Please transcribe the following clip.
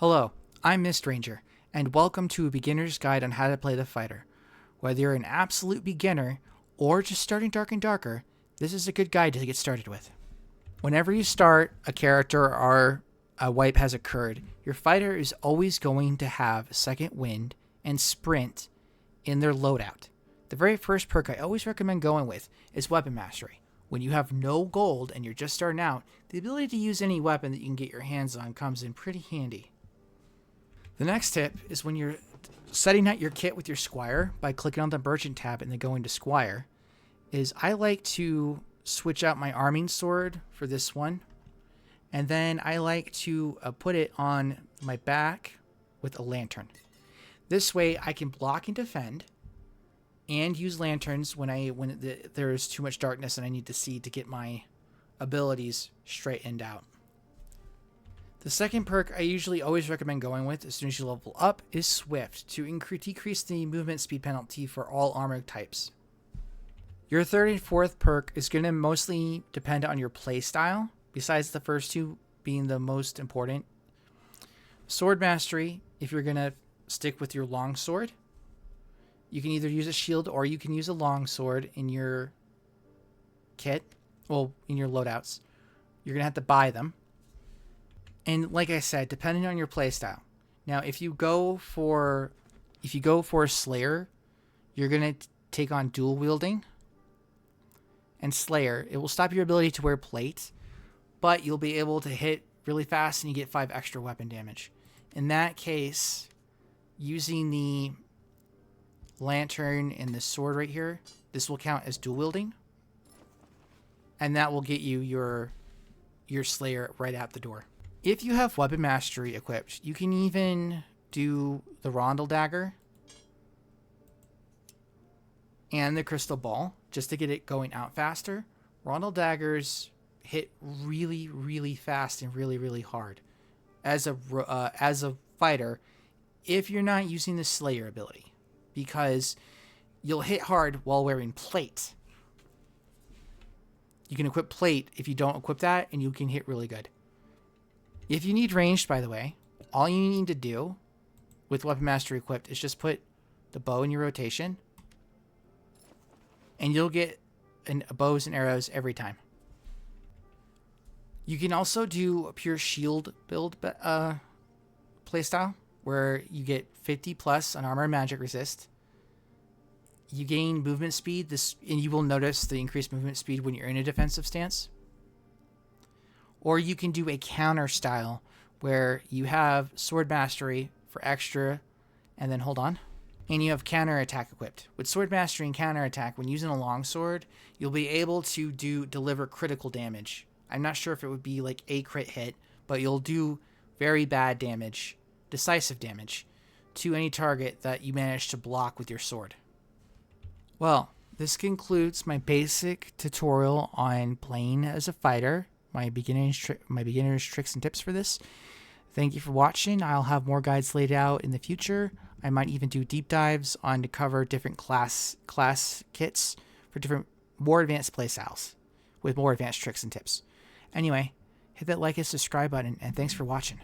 Hello, I'm Mist Ranger, and welcome to a beginner's guide on how to play the fighter. Whether you're an absolute beginner or just starting Dark and Darker, this is a good guide to get started with. Whenever you start a character or a wipe has occurred, your fighter is always going to have second wind and sprint in their loadout. The very first perk I always recommend going with is Weapon Mastery. When you have no gold and you're just starting out, the ability to use any weapon that you can get your hands on comes in pretty handy. The next tip is when you're setting out your kit with your Squire by clicking on the Merchant tab and then going to Squire, is I like to switch out my arming sword for this one, and then I like to put it on my back with a lantern. This way I can block and defend and use lanterns when there's too much darkness and I need to see to get my abilities straightened out. The second perk I usually always recommend going with as soon as you level up is Swift to decrease the movement speed penalty for all armor types. Your third and fourth perk is going to mostly depend on your playstyle, besides the first two being the most important. Sword Mastery, if you're going to stick with your long sword, you can either use a shield or you can use a long sword in your kit, in your loadouts. You're going to have to buy them. And like I said, depending on your playstyle. Now, if you go for a Slayer, you're going to take on dual wielding and Slayer. It will stop your ability to wear plate, but you'll be able to hit really fast and you get 5 extra weapon damage. In that case, using the lantern and the sword right here, this will count as dual wielding, and that will get you your Slayer right out the door. If you have Weapon Mastery equipped, you can even do the Rondel Dagger and the Crystal Ball just to get it going out faster. Rondel Daggers hit really, really fast and really, really hard as a fighter if you're not using the Slayer ability, because you'll hit hard while wearing plate. You can equip plate if you don't equip that, and you can hit really good. If you need ranged, by the way, all you need to do with Weapon Mastery equipped is just put the bow in your rotation, and you'll get bows and arrows every time. You can also do a pure shield build playstyle, where you get 50 plus on armor and magic resist. You gain movement speed, and you will notice the increased movement speed when you're in a defensive stance. Or you can do a counter style where you have Sword Mastery for extra, and then and you have counter attack equipped. With Sword Mastery and counter attack, when using a long sword, you'll be able to deliver critical damage. I'm not sure if it would be like a crit hit, but you'll do very bad damage, decisive damage, to any target that you manage to block with your sword. Well, this concludes my basic tutorial on playing as a fighter. My beginner's tricks and tips for this. Thank you for watching. I'll have more guides laid out in the future. I might even do deep dives on to cover different class kits for different more advanced playstyles with more advanced tricks and tips. Anyway, hit that like and subscribe button, and thanks for watching.